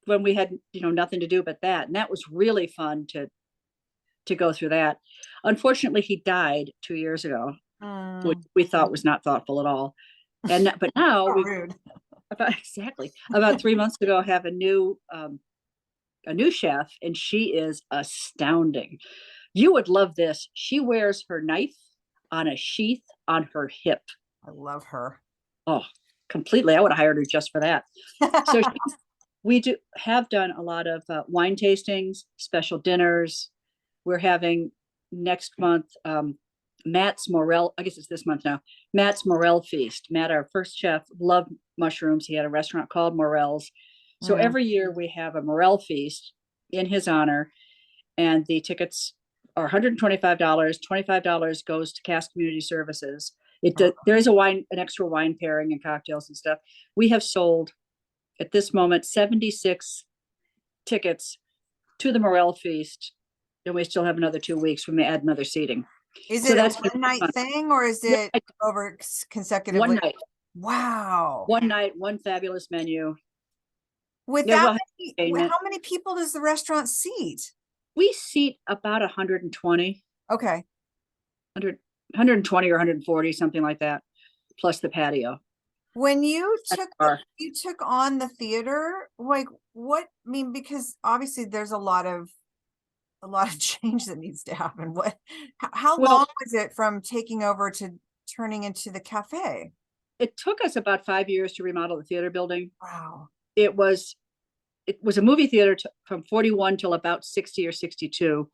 when we had, nothing to do but that. And that was really fun to go through that. Unfortunately, he died 2 years ago, which we thought was not thoughtful at all. But now about 3 months ago, have a new chef, and she is astounding. You would love this. She wears her knife on a sheath on her hip. I love her. Oh, completely. I would have hired her just for that. So we have done a lot of wine tastings, special dinners. We're having next month Matt's Morel. I guess it's this month now. Matt's Morel Feast. Matt, our first chef, loved mushrooms. He had a restaurant called Morel's. So every year we have a Morel Feast in his honor, and the tickets are $125. $25 goes to Cass Community Services. There is an extra wine pairing and cocktails and stuff. We have sold at this moment 76 tickets to the Morel Feast and we still have another 2 weeks. We may add another seating. Is So it a that's been one night fun. thing or is Yeah, it over consecutively? one night, Wow. one night, one fabulous menu. With There's that a many, entertainment. how many people does the restaurant seat? We seat about 120, Okay. 100, 120 or 140, something like that, plus the patio. When you That's took our- you took on the theater, like what, I mean, because obviously there's a lot of change that needs to happen. How Well, long was it from taking over to turning into the cafe? it took us about 5 years to remodel the theater building. Wow. It was a movie theater from 41 till about 60 or 62.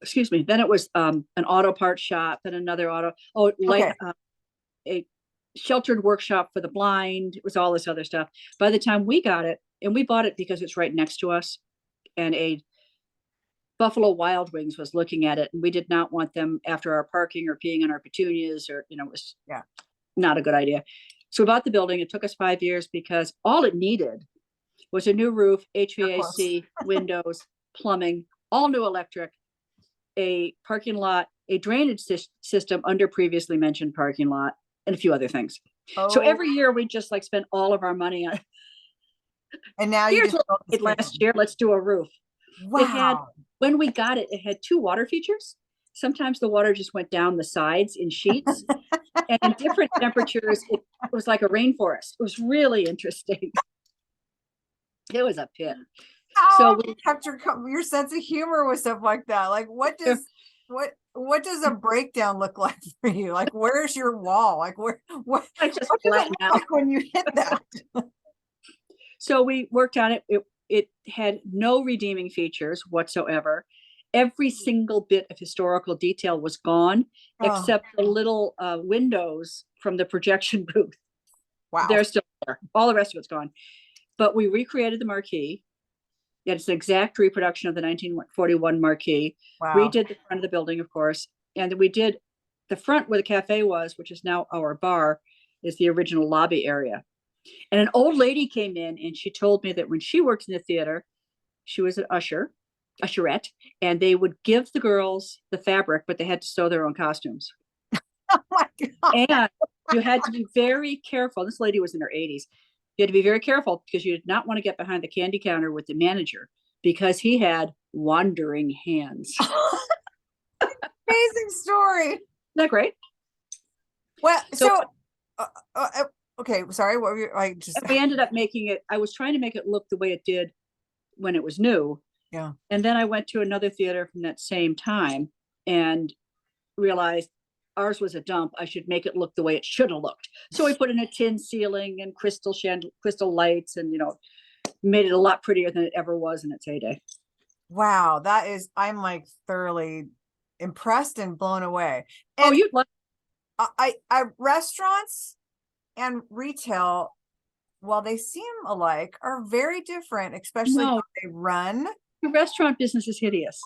Excuse me. Then it was an auto parts shop, then another Okay. A sheltered workshop for the blind. It was all this other stuff. By the time we got it, and we bought it because it's right next to us, and a Buffalo Wild Wings was looking at it, and we did not want them after our parking or peeing on our petunias, or it was not a good idea. So we bought the building. It took us 5 years because all it needed was a new roof, HVAC, windows, plumbing, all new electric, a parking lot, a drainage system under previously mentioned parking lot, and a few other things. So every year we just like spend all of our money on. And now Here's what we did last year. Let's do a roof. Wow. When we got it, it had 2 water features. Sometimes the water just went down the sides in sheets, and in different temperatures, it was like a rainforest. It was really interesting. It was a pit. How so we kept your sense of humor with stuff like that. Like, what does a breakdown look like for you? Like, where's your wall? Like, what I just what does it look like when you hit that? So we worked on it. It had no redeeming features whatsoever. Every single bit of historical detail was gone, except the little windows from the projection booth. Wow. They're still there. All the rest of it's gone. But we recreated the marquee. It's an exact reproduction of the 1941 marquee. Wow. Redid the front of the building, of course. And we did the front where the cafe was, which is now our bar, is the original lobby area. And an old lady came in and she told me that when she worked in the theater, she was an usherette, and they would give the girls the fabric, but they had to sew their own costumes. Oh my God. And you had to be very careful. This lady was in her 80s. You had to be very careful because you did not want to get behind the candy counter with the manager because he had wandering hands. Amazing story. Isn't that great? Well, okay, sorry, what were you we ended up making it, I was trying to make it look the way it did when it was new. Yeah. And then I went to another theater from that same time and realized ours was a dump. I should make it look the way it should have looked. So we put in a tin ceiling and crystal lights, and made it a lot prettier than it ever was in its heyday. Wow, I'm like thoroughly impressed and blown away. And you'd like I restaurants and retail, while they seem alike, are very different, especially how they run. The restaurant business is hideous.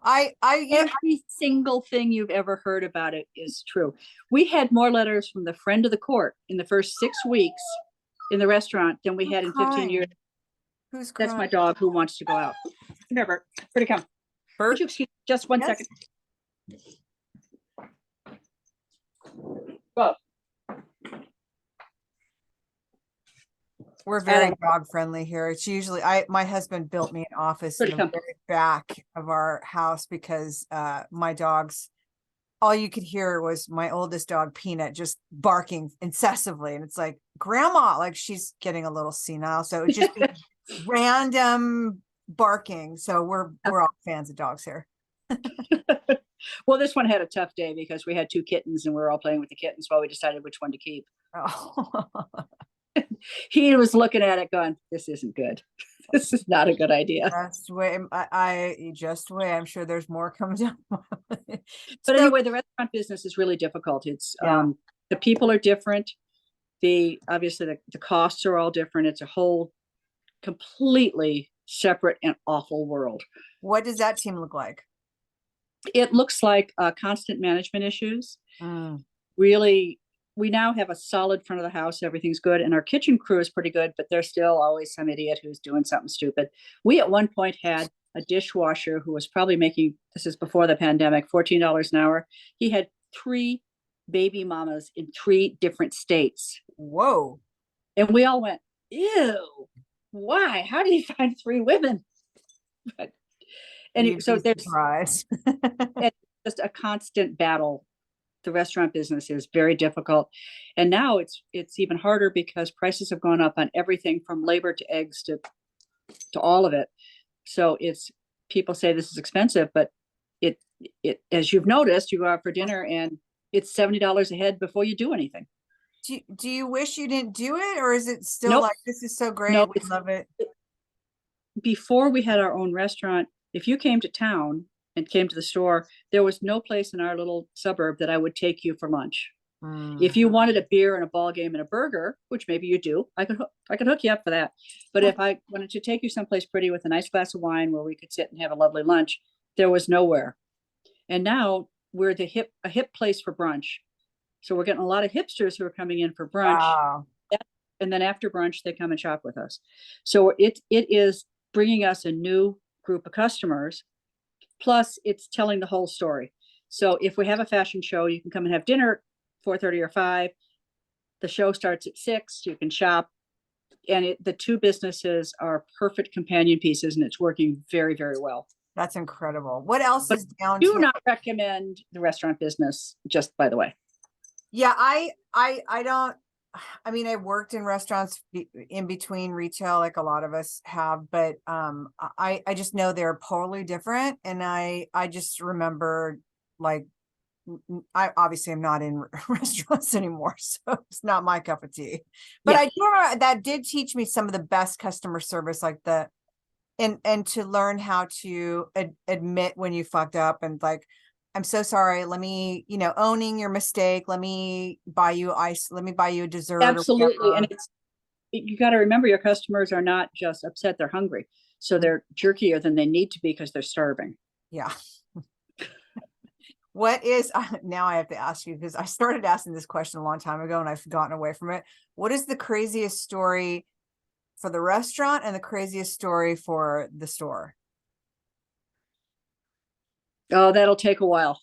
Every single thing you've ever heard about it is true. We had more letters from the friend of the court in the first 6 weeks in the restaurant than we had in 15 years. Who's crying? That's my dog who wants to go out. Never. Where'd he come? Bert? Would you excuse just one second? Well, we're very dog friendly here. It's usually my husband built me an office in the very back of our house because my dogs, all you could hear was my oldest dog Peanut just barking incessantly, and it's like, grandma, like she's getting a little senile, so it's just random barking. So we're all fans of dogs here. Well, this one had a tough day because we had 2 kittens and we were all playing with the kittens while we decided which one to keep. Oh. He was looking at it going, this isn't good. This is not a good idea. Just wait. Just wait. I'm sure there's more coming down. But anyway, the restaurant business is really difficult. It's the people are different. Obviously the costs are all different. It's a whole completely separate and awful world. What does that team look like? It looks like constant management issues. Really, we now have a solid front of the house. Everything's good. And our kitchen crew is pretty good, but there's still always some idiot who's doing something stupid. We at one point had a dishwasher who was probably making, this is before the pandemic, $14 an hour. He had 3 baby mamas in 3 different states. Whoa. And we all went, ew, why? How did he find 3 women? But anyway, so there's it's just a constant battle. The restaurant business is very difficult. And now it's even harder because prices have gone up on everything from labor to eggs to all of it. So it's, people say this is expensive, but it as you've noticed, you go out for dinner and it's $70 a head before you do anything. Do you wish you didn't do it, or is it still Nope. like, this is so great, Nope, we love it? Before we had our own restaurant, if you came to town and came to the store, there was no place in our little suburb that I would take you for lunch. If you wanted a beer and a ball game and a burger, which maybe you do, I could hook you up for that. But if I wanted to take you someplace pretty with a nice glass of wine where we could sit and have a lovely lunch, there was nowhere. And now we're a hip place for brunch. So we're getting a lot of hipsters who are coming in for brunch. Wow. And then after brunch, they come and shop with us. So it is bringing us a new group of customers. Plus, it's telling the whole story. So if we have a fashion show, you can come and have dinner 4:30 or 5. The show starts at 6. You can shop. And the 2 businesses are perfect companion pieces, and it's working very, very well. That's incredible. What else is downtown? Do not recommend the restaurant business, just by the way. Yeah, I don't, I mean, I worked in restaurants in between retail, like a lot of us have, but I just know they're polarly different. And I just remember, like, I obviously am not in restaurants anymore, so it's not my cup of tea. But Yeah. I do remember that did teach me some of the best customer service, like and to learn how to admit when you fucked up, and like, I'm so sorry, let me, owning your mistake, let me buy you ice, let me buy you a dessert. Absolutely. And you got to remember, your customers are not just upset, they're hungry. So they're jerkier than they need to be because they're starving. Yeah. What is, now I have to ask you, because I started asking this question a long time ago and I've gotten away from it. What is the craziest story for the restaurant and the craziest story for the store? Oh, that'll take a while.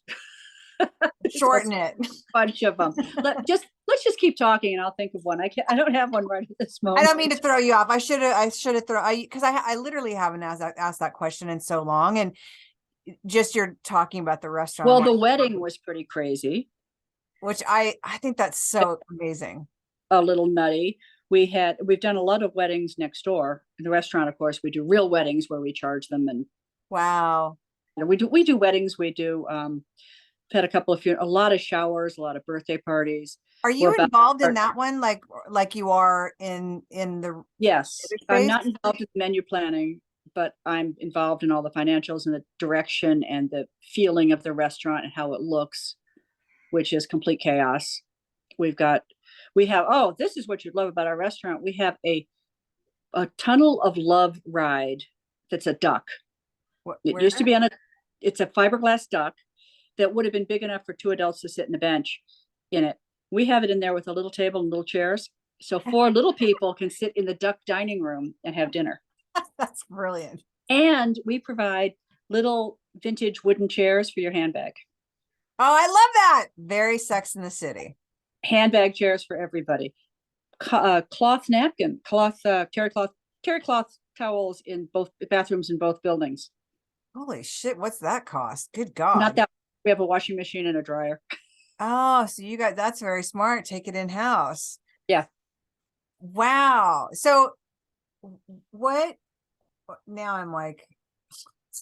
Shorten it. Bunch of them. Let's just keep talking and I'll think of one. I don't have one right at this moment. I don't mean to throw you off. I should have because I literally haven't asked that question in so long, and just you're talking about the restaurant. Well, the wedding was pretty crazy, which I think that's so amazing. A little nutty. We've done a lot of weddings next door. In the restaurant, of course, we do real weddings where we charge them, and wow. We do weddings. We do had a couple of a lot of showers, a lot of birthday parties. Are you involved in that one, like you are in the? Yes, I'm not involved in menu planning, but I'm involved in all the financials and the direction and the feeling of the restaurant and how it looks, which is complete chaos. We have, oh, this is what you'd love about our restaurant. We have a tunnel of love ride that's a duck. It used to be it's a fiberglass duck that would have been big enough for 2 adults to sit in the bench in it. We have it in there with a little table and little chairs. So 4 little people can sit in the duck dining room and have dinner. That's brilliant. And we provide little vintage wooden chairs for your handbag. Oh, I love that. Very Sex in the City. Handbag chairs for everybody. Cloth napkin, terry cloth towels in both bathrooms in both buildings. Holy shit, what's that cost? Good God. Not that we have a washing machine and a dryer. Oh, so you guys, that's very smart. Take it in-house. Yeah. Wow. So now I'm like,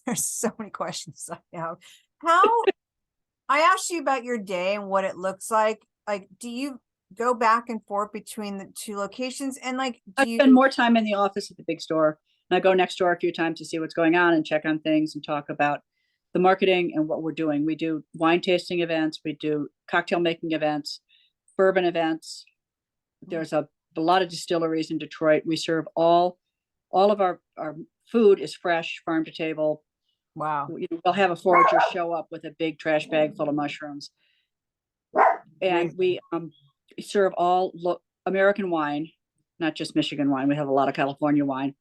there's so many questions I have. I asked you about your day and what it looks like. Like, do you go back and forth between the 2 locations? And like, I spend more time in the office at the big store. And I go next door a few times to see what's going on and check on things and talk about the marketing and what we're doing. We do wine tasting events. We do cocktail making events, bourbon events. There's a lot of distilleries in Detroit. We serve all of our food is fresh, farm to table. Wow. We'll have a forager show up with a big trash bag full of mushrooms. And we serve all American wine, not just Michigan wine. We have a lot of California wine.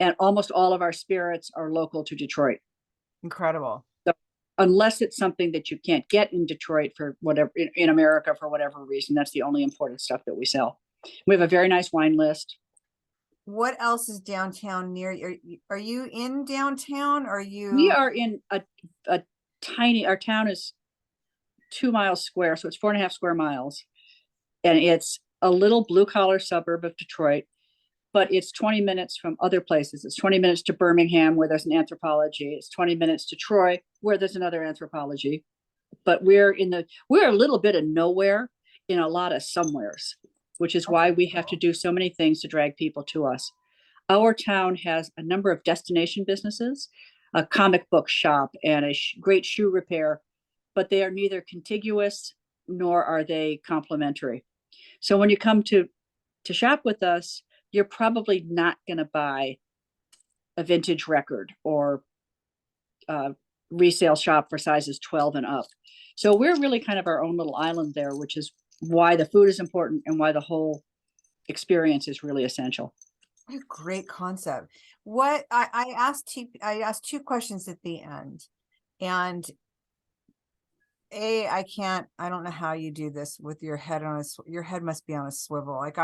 And almost all of our spirits are local to Detroit. Incredible. So unless it's something that you can't get in Detroit for whatever, in America for whatever reason, that's the only imported stuff that we sell. We have a very nice wine list. What else is downtown near you? Are you in downtown? Or are you? We are in a tiny, our town is 2 miles square, so it's 4.5 square miles. And it's a little blue collar suburb of Detroit, but it's 20 minutes from other places. It's 20 minutes to Birmingham, where there's an Anthropologie. It's 20 minutes to Troy, where there's another Anthropologie. But we're a little bit of nowhere in a lot of somewheres, which is why we have to do so many things to drag people to us. Our town has a number of destination businesses, a comic book shop, and a great shoe repair, but they are neither contiguous nor are they complementary. So when you come to shop with us, you're probably not going to buy a vintage record or resale shop for sizes 12 and up. So we're really kind of our own little island there, which is why the food is important and why the whole experience is really essential. What a great concept. What I asked two questions at the end, and I don't know how you do this with your head your head must be on a swivel. Like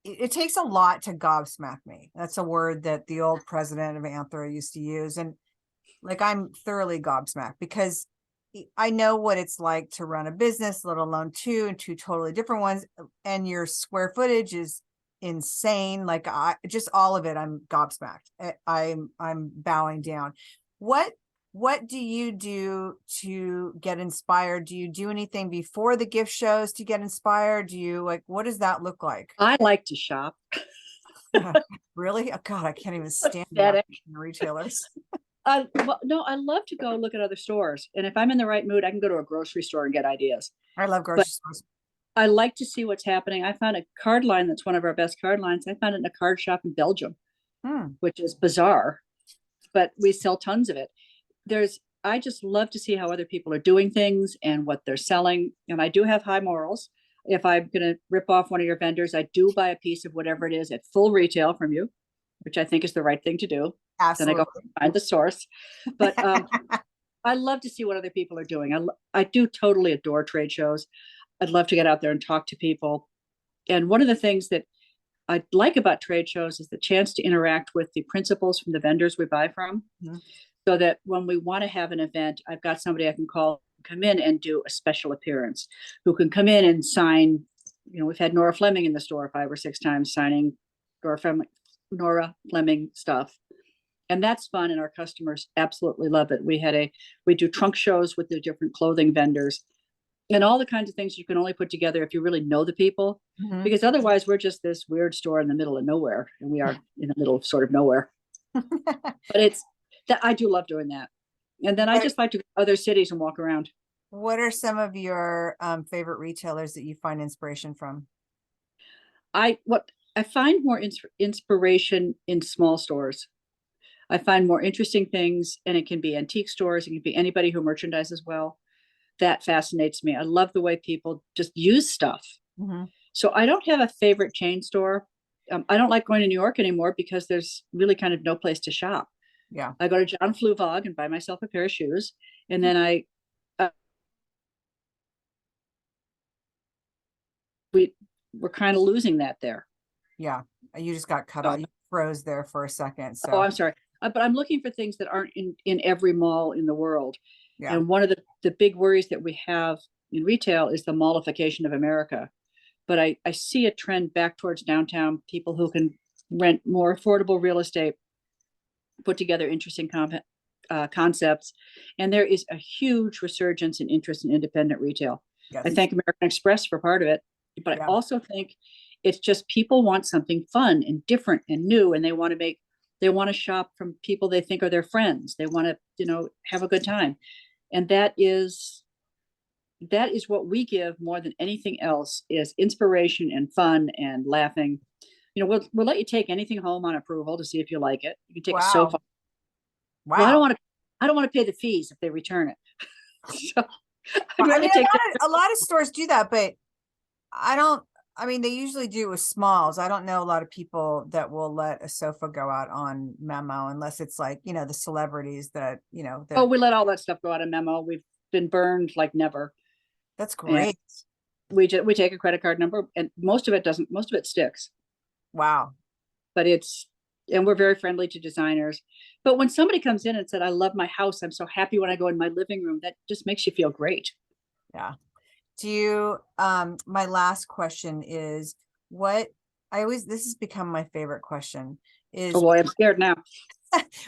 it takes a lot to gobsmack me. That's a word that the old president of Anthro used to use. And like, I'm thoroughly gobsmacked because I know what it's like to run a business, let alone two totally different ones. And your square footage is insane. Like just all of it, I'm gobsmacked. I'm bowing down. What do you do to get inspired? Do you do anything before the gift shows to get inspired? What does that look like? I like to shop. Really? Oh God, I can't even stand retailers. No, I love to go look at other stores. And if I'm in the right mood, I can go to a grocery store and get ideas. I love grocery stores. I like to see what's happening. I found a card line that's one of our best card lines. I found it in a card shop in Belgium, which is bizarre, but we sell tons of it. I just love to see how other people are doing things and what they're selling. And I do have high morals. If I'm going to rip off one of your vendors, I do buy a piece of whatever it is at full retail from you, which I think is the right thing to do. Absolutely. Then I go find the source. But I love to see what other people are doing. I do totally adore trade shows. I'd love to get out there and talk to people. And one of the things that I like about trade shows is the chance to interact with the principals from the vendors we buy from. So that when we want to have an event, I've got somebody I can call, come in and do a special appearance, who can come in and sign. We've had Nora Fleming in the store 5 or 6 times signing Nora Fleming stuff. And that's fun. And our customers absolutely love it. We do trunk shows with the different clothing vendors and all the kinds of things you can only put together if you really know the people, because otherwise we're just this weird store in the middle of nowhere, and we are in the middle of sort of nowhere. But I do love doing that. And then I just like to go to other cities and walk around. What are some of your favorite retailers that you find inspiration from? I find more inspiration in small stores. I find more interesting things, and it can be antique stores. It can be anybody who merchandises well. That fascinates me. I love the way people just use stuff. So I don't have a favorite chain store. I don't like going to New York anymore because there's really kind of no place to shop. Yeah. I go to John Fluvog and buy myself a pair of shoes. And then we're kind of losing that there. Yeah. You just got cut off. You froze there for a second. So. Oh, I'm sorry. But I'm looking for things that aren't in every mall in the world. Yeah. And one of the big worries that we have in retail is the mallification of America. But I see a trend back towards downtown, people who can rent more affordable real estate, put together interesting concepts. And there is a huge resurgence in interest in independent retail. Yes. I thank American Express for part of it, but I also think it's just people want something fun and different and new, and they want to shop from people they think are their friends. They want to, have a good time. And that is what we give more than anything else, is inspiration and fun and laughing. We'll let you take anything home on approval to see if you like it. You can take a sofa. Wow. Well, I don't want to pay the fees if they return it. So a lot of stores do that, but I don't I mean, they usually do with smalls. I don't know a lot of people that will let a sofa go out on memo unless it's like, the celebrities that, Oh, that we let all that stuff go out of memo. We've been burned like never. that's And great. we take a credit card number, and most of it sticks, Wow. but and we're very friendly to designers. But when somebody comes in and said, I love my house, I'm so happy when I go in my living room, that just makes you feel great. Yeah. My last question is this has become my favorite question Oh is boy, I'm scared now.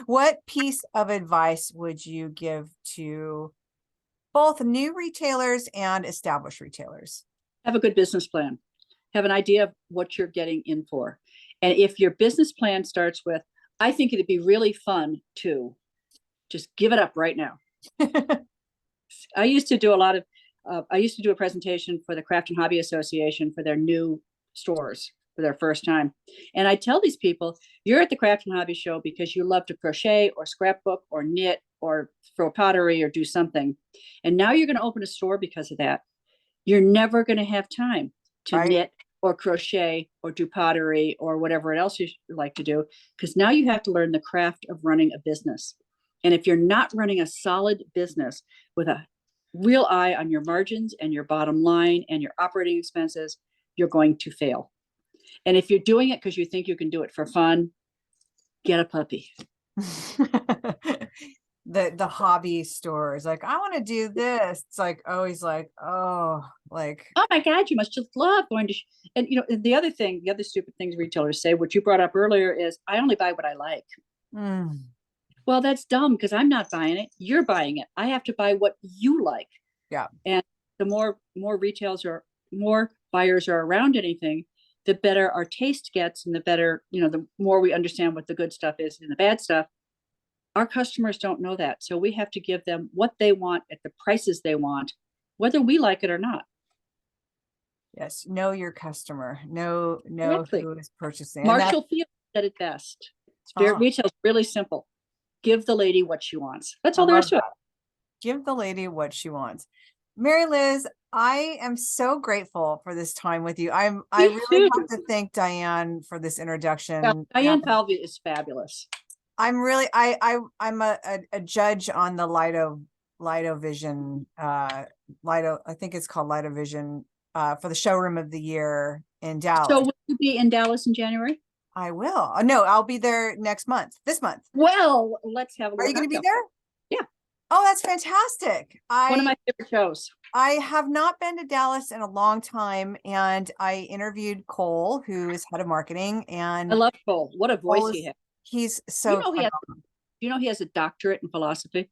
what piece of advice would you give to both new retailers and established retailers? Have a good business plan. Have an idea of what you're getting in for. And if your business plan starts with, I think it'd be really fun to just give it up right now. I used to do a presentation for the Craft and Hobby Association for their new stores for their first time. And I tell these people, you're at the Craft and Hobby show because you love to crochet or scrapbook or knit or throw pottery or do something. And now you're going to open a store because of that. You're never going to have time to Right. knit or crochet or do pottery or whatever else you like to do, because now you have to learn the craft of running a business. And if you're not running a solid business with a real eye on your margins and your bottom line and your operating expenses, you're going to fail. And if you're doing it because you think you can do it for fun, get a puppy. The hobby stores, like, I want to do this. It's like always like, oh, like, oh my God, you must just love going to, and the other stupid things retailers say, what you brought up earlier is, I only buy what I like. mm, Well, that's dumb because I'm not buying it. You're buying it. I have to buy what you like. yeah. And the more more buyers are around anything, the better our taste gets, and the better, the more we understand what the good stuff is and the bad stuff. Our customers don't know that. So we have to give them what they want at the prices they want, whether we like it or not. Yes. Know your customer. Know Exactly. who is purchasing. And that, Marshall Field said it best. Retail's really simple. Give the lady what she wants. That's I all there is love to it. that. Give the lady what she wants. Mary Liz, I am so grateful for this time with you. I Me really too. have to thank Diane for this introduction. Diane Falvey is fabulous. I'm really I'm a judge on the Lido Vision Lido, I think it's called Lido Vision for the showroom of the year in Dallas. So will you be in Dallas in January? I will. No, I'll be there this month. Well, let's have a Are you going to be there? Yeah. Oh, that's fantastic. One of my favorite shows. I have not been to Dallas in a long time, and I interviewed Cole, who is head of marketing, and I love Cole. What a voice he has. He's so he has a doctorate in philosophy.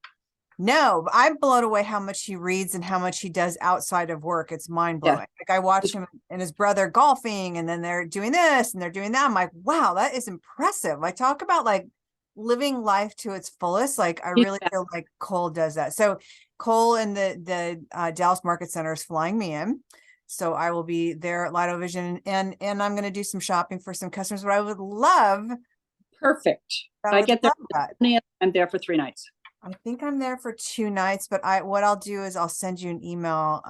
No, I'm blown away how much he reads and how much he does outside of work. It's mind blowing. Yeah. Like, I watch him and his brother golfing, and then they're doing this and they're doing that. I'm like, wow, that is impressive. I talk about like living life to its fullest. Like, I really feel like Cole does that. So Cole and the Dallas Market Center is flying me in. So I will be there at Lido Vision, and I'm going to do some shopping for some customers. But I would love. Perfect. I get there. I'm there for 3 nights. I think I'm there for 2 nights, but what I'll do is I'll send you an email.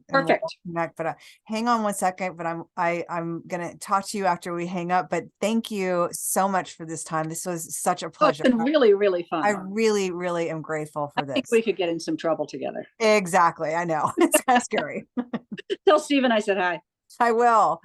Perfect. But hang on one second. But I'm gonna talk to you after we hang up. But thank you so much for this time. This was such a pleasure. It's been really, really fun. I really, really am grateful for this. I think we could get in some trouble together. Exactly. I know. It's kind of scary. Tell Steven I said hi. I will.